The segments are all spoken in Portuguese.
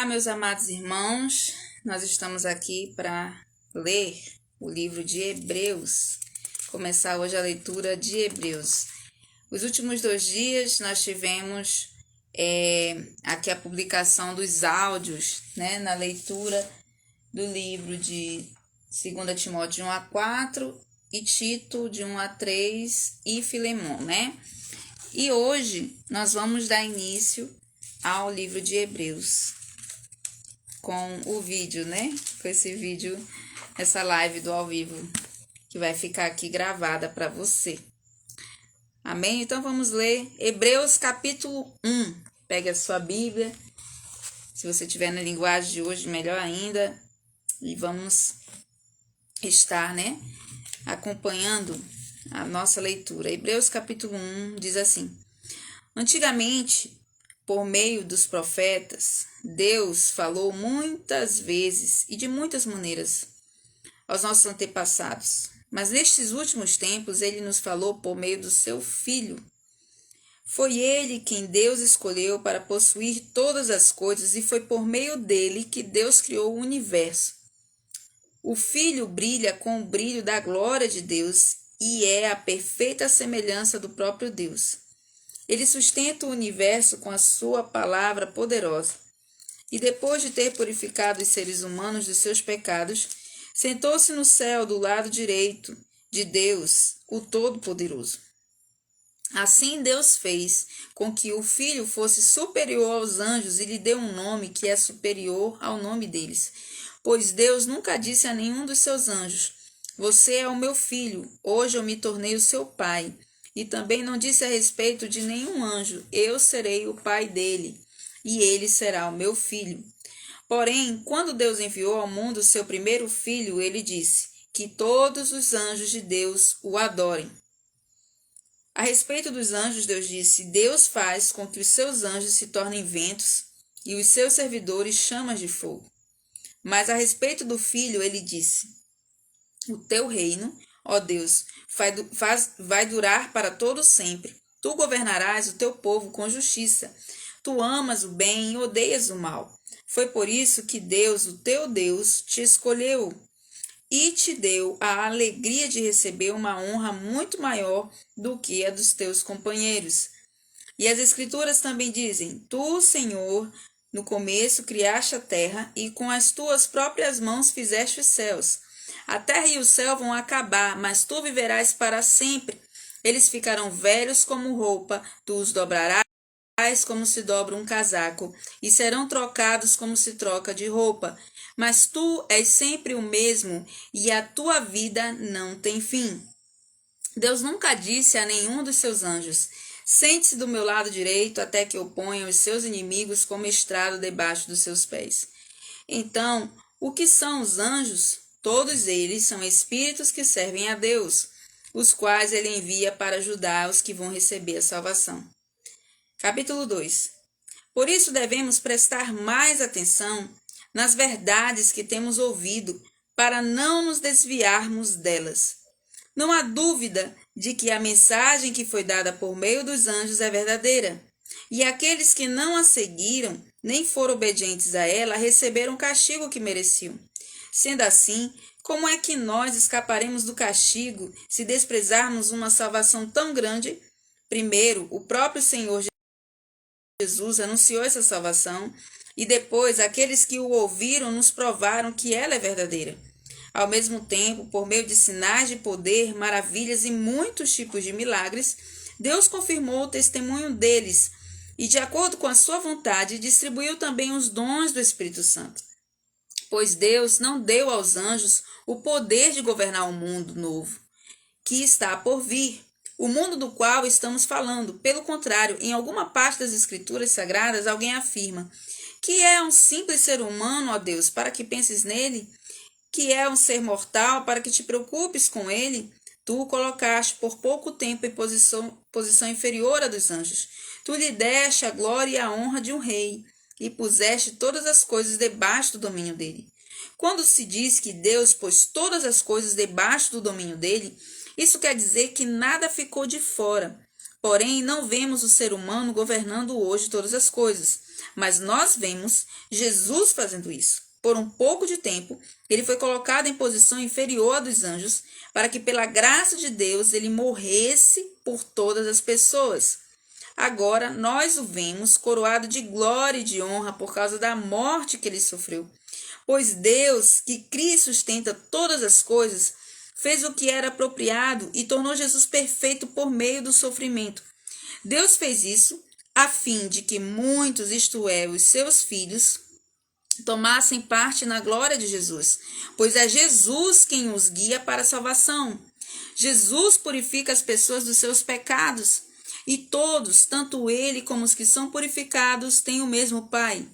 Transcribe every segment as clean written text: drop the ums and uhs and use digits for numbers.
meus amados irmãos, nós estamos aqui para ler o livro de Hebreus, começar hoje a leitura de Hebreus. Os últimos 2 dias nós tivemos aqui a publicação dos áudios, na leitura do livro de 2 Timóteo de 1 a 4 e Tito de 1 a 3 e Filemon, E hoje nós vamos dar início ao livro de Hebreus com o vídeo, com esse vídeo, essa live do ao vivo que vai ficar aqui gravada para você. Amém? Então vamos ler Hebreus capítulo 1. Pega a sua Bíblia, se você tiver na linguagem de hoje, melhor ainda, e vamos estar, acompanhando a nossa leitura. Hebreus capítulo 1 diz assim: Antigamente, por meio dos profetas, Deus falou muitas vezes e de muitas maneiras aos nossos antepassados, mas nestes últimos tempos ele nos falou por meio do seu Filho. Foi ele quem Deus escolheu para possuir todas as coisas e foi por meio dele que Deus criou o universo. O Filho brilha com o brilho da glória de Deus e é a perfeita semelhança do próprio Deus. Ele sustenta o universo com a sua palavra poderosa. E depois de ter purificado os seres humanos dos seus pecados, sentou-se no céu do lado direito de Deus, o Todo-Poderoso. Assim Deus fez com que o Filho fosse superior aos anjos e lhe deu um nome que é superior ao nome deles. Pois Deus nunca disse a nenhum dos seus anjos: Você é o meu filho, hoje eu me tornei o seu pai. E também não disse a respeito de nenhum anjo: Eu serei o pai dele, e ele será o meu filho. Porém, quando Deus enviou ao mundo seu primeiro filho, ele disse que todos os anjos de Deus o adorem. A respeito dos anjos, Deus disse: Deus faz com que os seus anjos se tornem ventos e os seus servidores chamas de fogo. Mas a respeito do filho, ele disse: O teu reino, ó Deus, vai durar para todo sempre. Tu governarás o teu povo com justiça. Tu amas o bem e odeias o mal. Foi por isso que Deus, o teu Deus, te escolheu e te deu a alegria de receber uma honra muito maior do que a dos teus companheiros. E as Escrituras também dizem: Tu, Senhor, no começo criaste a terra e com as tuas próprias mãos fizeste os céus. A terra e o céu vão acabar, mas tu viverás para sempre. Eles ficarão velhos como roupa, tu os dobrarás como se dobra um casaco, e serão trocados como se troca de roupa. Mas tu és sempre o mesmo, e a tua vida não tem fim. Deus nunca disse a nenhum dos seus anjos: Sente-se do meu lado direito até que eu ponha os seus inimigos como estrado debaixo dos seus pés. Então, o que são os anjos? Todos eles são espíritos que servem a Deus, os quais ele envia para ajudar os que vão receber a salvação. Capítulo 2. Por isso devemos prestar mais atenção nas verdades que temos ouvido, para não nos desviarmos delas. Não há dúvida de que a mensagem que foi dada por meio dos anjos é verdadeira, e aqueles que não a seguiram, nem foram obedientes a ela, receberam o castigo que mereciam. Sendo assim, como é que nós escaparemos do castigo se desprezarmos uma salvação tão grande? Primeiro, o próprio Senhor Jesus anunciou essa salvação, e depois aqueles que o ouviram nos provaram que ela é verdadeira. Ao mesmo tempo, por meio de sinais de poder, maravilhas e muitos tipos de milagres, Deus confirmou o testemunho deles e, de acordo com a sua vontade, distribuiu também os dons do Espírito Santo. Pois Deus não deu aos anjos o poder de governar o mundo novo, que está por vir, o mundo do qual estamos falando. Pelo contrário, em alguma parte das Escrituras Sagradas, alguém afirma: Que é um simples ser humano, ó Deus, para que penses nele? Que é um ser mortal, para que te preocupes com ele? Tu o colocaste por pouco tempo em posição inferior à dos anjos. Tu lhe deste a glória e a honra de um rei, e puseste todas as coisas debaixo do domínio dele. Quando se diz que Deus pôs todas as coisas debaixo do domínio dele, isso quer dizer que nada ficou de fora. Porém, não vemos o ser humano governando hoje todas as coisas, mas nós vemos Jesus fazendo isso. Por um pouco de tempo, ele foi colocado em posição inferior à dos anjos, para que pela graça de Deus ele morresse por todas as pessoas. Agora nós o vemos coroado de glória e de honra por causa da morte que ele sofreu. Pois Deus, que cria e sustenta todas as coisas, fez o que era apropriado e tornou Jesus perfeito por meio do sofrimento. Deus fez isso a fim de que muitos, isto é, os seus filhos, tomassem parte na glória de Jesus, pois é Jesus quem os guia para a salvação. Jesus purifica as pessoas dos seus pecados, e todos, tanto ele como os que são purificados, têm o mesmo Pai.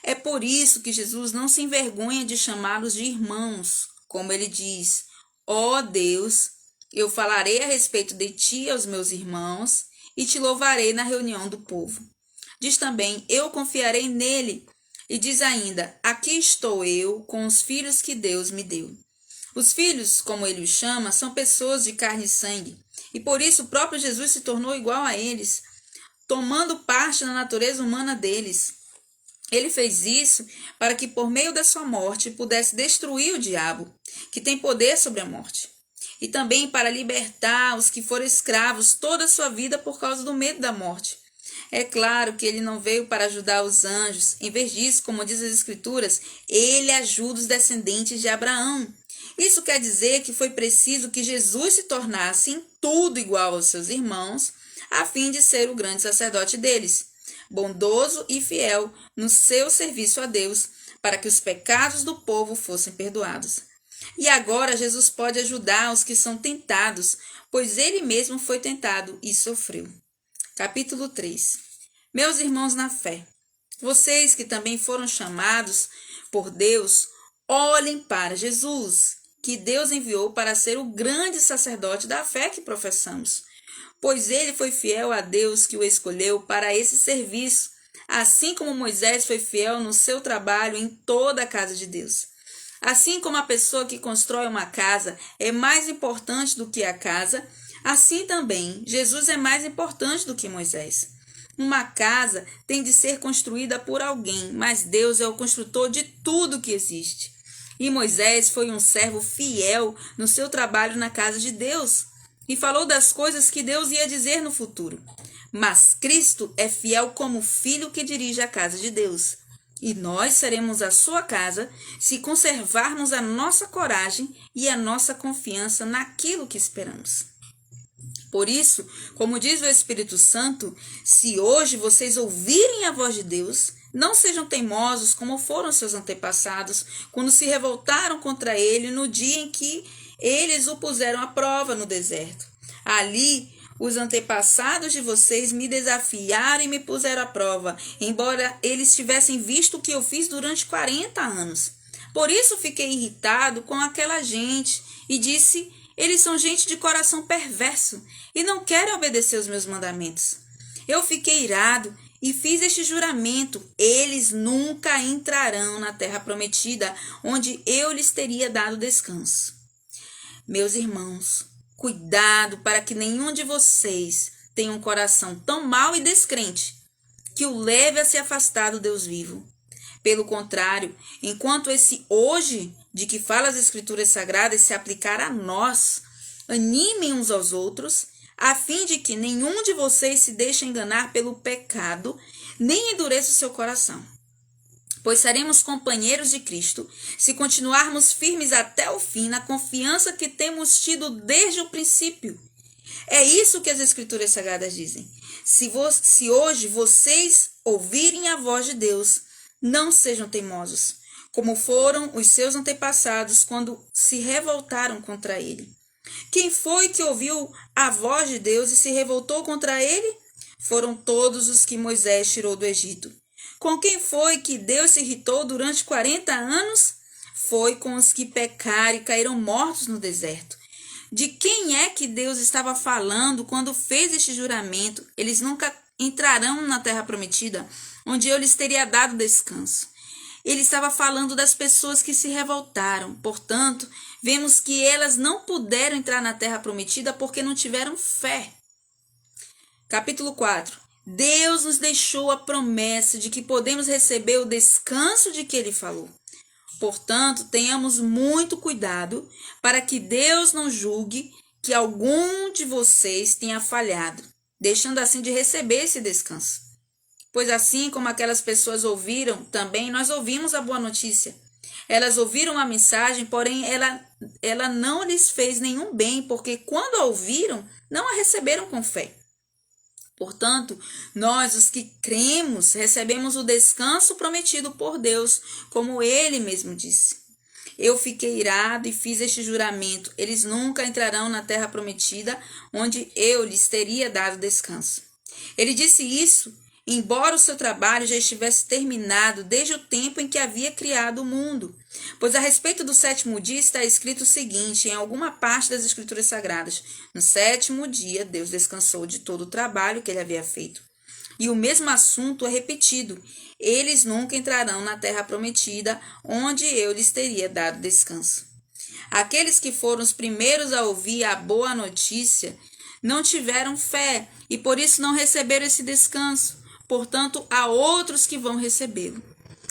É por isso que Jesus não se envergonha de chamá-los de irmãos, como ele diz: ó Deus, eu falarei a respeito de ti aos meus irmãos e te louvarei na reunião do povo. Diz também: eu confiarei nele. E diz ainda: aqui estou eu com os filhos que Deus me deu. Os filhos, como ele os chama, são pessoas de carne e sangue, e por isso o próprio Jesus se tornou igual a eles, tomando parte na natureza humana deles. Ele fez isso para que por meio da sua morte pudesse destruir o diabo, que tem poder sobre a morte, e também para libertar os que foram escravos toda a sua vida por causa do medo da morte. É claro que ele não veio para ajudar os anjos. Em vez disso, como diz as Escrituras, ele ajuda os descendentes de Abraão. Isso quer dizer que foi preciso que Jesus se tornasse em tudo igual aos seus irmãos, a fim de ser o grande sacerdote deles, bondoso e fiel no seu serviço a Deus, para que os pecados do povo fossem perdoados. E agora Jesus pode ajudar os que são tentados, pois ele mesmo foi tentado e sofreu. Capítulo 3. Meus irmãos na fé, vocês que também foram chamados por Deus, olhem para Jesus, que Deus enviou para ser o grande sacerdote da fé que professamos, pois ele foi fiel a Deus que o escolheu para esse serviço, assim como Moisés foi fiel no seu trabalho em toda a casa de Deus. Assim como a pessoa que constrói uma casa é mais importante do que a casa, assim também Jesus é mais importante do que Moisés. Uma casa tem de ser construída por alguém, mas Deus é o construtor de tudo que existe. E Moisés foi um servo fiel no seu trabalho na casa de Deus e falou das coisas que Deus ia dizer no futuro. Mas Cristo é fiel como filho que dirige a casa de Deus. E nós seremos a sua casa se conservarmos a nossa coragem e a nossa confiança naquilo que esperamos. Por isso, como diz o Espírito Santo, se hoje vocês ouvirem a voz de Deus, não sejam teimosos como foram seus antepassados, quando se revoltaram contra ele no dia em que eles o puseram à prova no deserto. Ali, os antepassados de vocês me desafiaram e me puseram à prova, embora eles tivessem visto o que eu fiz durante 40 anos. Por isso fiquei irritado com aquela gente e disse: eles são gente de coração perverso e não querem obedecer os meus mandamentos. Eu fiquei irado e fiz este juramento: eles nunca entrarão na terra prometida, onde eu lhes teria dado descanso. Meus irmãos, cuidado para que nenhum de vocês tenha um coração tão mau e descrente que o leve a se afastar do Deus vivo. Pelo contrário, enquanto esse hoje de que fala as Escrituras Sagradas se aplicar a nós, animem uns aos outros, a fim de que nenhum de vocês se deixe enganar pelo pecado, nem endureça o seu coração. Pois seremos companheiros de Cristo se continuarmos firmes até o fim na confiança que temos tido desde o princípio. É isso que as Escrituras Sagradas dizem. Se hoje vocês ouvirem a voz de Deus, não sejam teimosos, como foram os seus antepassados quando se revoltaram contra ele. Quem foi que ouviu a voz de Deus e se revoltou contra ele? Foram todos os que Moisés tirou do Egito. Com quem foi que Deus se irritou durante 40 anos? Foi com os que pecaram e caíram mortos no deserto. De quem é que Deus estava falando quando fez este juramento? Eles nunca entrarão na terra prometida, onde eu lhes teria dado descanso. Ele estava falando das pessoas que se revoltaram. Portanto, vemos que elas não puderam entrar na terra prometida porque não tiveram fé. Capítulo 4. Deus nos deixou a promessa de que podemos receber o descanso de que Ele falou. Portanto, tenhamos muito cuidado para que Deus não julgue que algum de vocês tenha falhado, deixando assim de receber esse descanso. Pois assim como aquelas pessoas ouviram, também nós ouvimos a boa notícia. Elas ouviram a mensagem, porém ela não lhes fez nenhum bem, porque quando a ouviram, não a receberam com fé. Portanto, nós, os que cremos, recebemos o descanso prometido por Deus, como Ele mesmo disse. Eu fiquei irado e fiz este juramento: eles nunca entrarão na terra prometida, onde eu lhes teria dado descanso. Ele disse isso, embora o seu trabalho já estivesse terminado desde o tempo em que havia criado o mundo. Pois a respeito do sétimo dia está escrito o seguinte, em alguma parte das Escrituras Sagradas: no sétimo dia, Deus descansou de todo o trabalho que ele havia feito. E o mesmo assunto é repetido: eles nunca entrarão na terra prometida, onde eu lhes teria dado descanso. Aqueles que foram os primeiros a ouvir a boa notícia não tiveram fé e por isso não receberam esse descanso. Portanto, há outros que vão recebê-lo.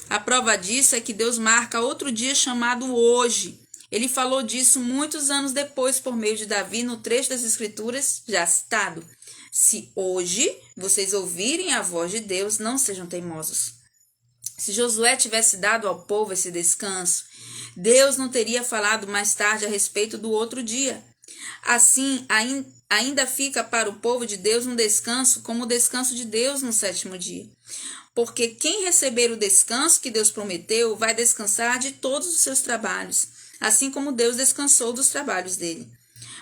A prova disso é que Deus marca outro dia chamado hoje. Ele falou disso muitos anos depois por meio de Davi no trecho das Escrituras já citado. Se hoje vocês ouvirem a voz de Deus, não sejam teimosos. Se Josué tivesse dado ao povo esse descanso, Deus não teria falado mais tarde a respeito do outro dia. Assim, ainda fica para o povo de Deus um descanso como o descanso de Deus no sétimo dia. Porque quem receber o descanso que Deus prometeu vai descansar de todos os seus trabalhos, assim como Deus descansou dos trabalhos dele.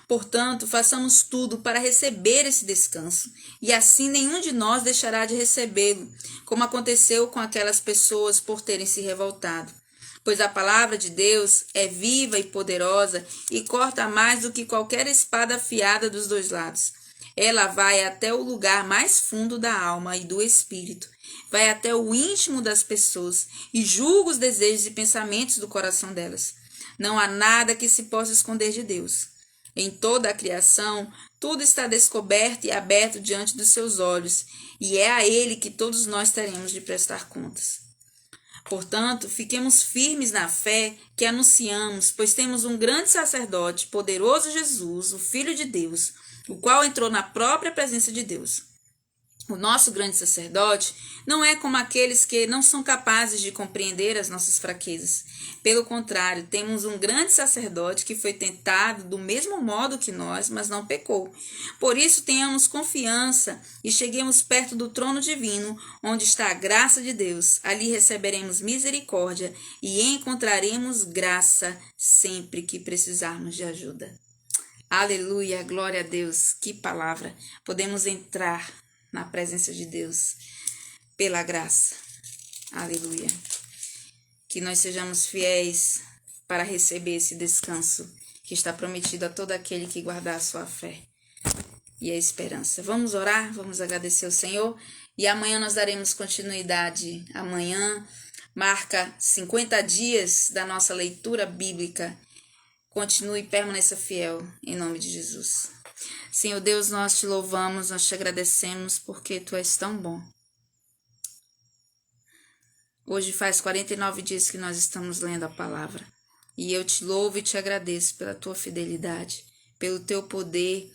Portanto, façamos tudo para receber esse descanso, e assim nenhum de nós deixará de recebê-lo, como aconteceu com aquelas pessoas por terem se revoltado. Pois a palavra de Deus é viva e poderosa e corta mais do que qualquer espada afiada dos dois lados. Ela vai até o lugar mais fundo da alma e do espírito, vai até o íntimo das pessoas e julga os desejos e pensamentos do coração delas. Não há nada que se possa esconder de Deus. Em toda a criação, tudo está descoberto e aberto diante dos seus olhos, e é a Ele que todos nós teremos de prestar contas. Portanto, fiquemos firmes na fé que anunciamos, pois temos um grande sacerdote, poderoso Jesus, o Filho de Deus, o qual entrou na própria presença de Deus. O nosso grande sacerdote não é como aqueles que não são capazes de compreender as nossas fraquezas. Pelo contrário, temos um grande sacerdote que foi tentado do mesmo modo que nós, mas não pecou. Por isso, tenhamos confiança e cheguemos perto do trono divino, onde está a graça de Deus. Ali receberemos misericórdia e encontraremos graça sempre que precisarmos de ajuda. Aleluia, glória a Deus, que palavra! Podemos entrar na presença de Deus pela graça. Aleluia. Que nós sejamos fiéis para receber esse descanso que está prometido a todo aquele que guardar a sua fé e a esperança. Vamos orar, vamos agradecer ao Senhor e amanhã nós daremos continuidade. Amanhã marca 50 dias da nossa leitura bíblica. Continue e permaneça fiel em nome de Jesus. Senhor Deus, nós te louvamos, nós te agradecemos porque tu és tão bom. Hoje faz 49 dias que nós estamos lendo a palavra e eu te louvo e te agradeço pela tua fidelidade, pelo teu poder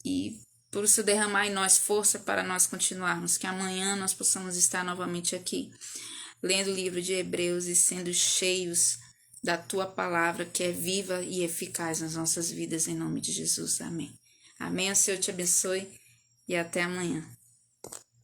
e por o Senhor derramar em nós força para nós continuarmos, que amanhã nós possamos estar novamente aqui, lendo o livro de Hebreus e sendo cheios da tua palavra que é viva e eficaz nas nossas vidas, em nome de Jesus. Amém. Amém. O Senhor te abençoe e até amanhã.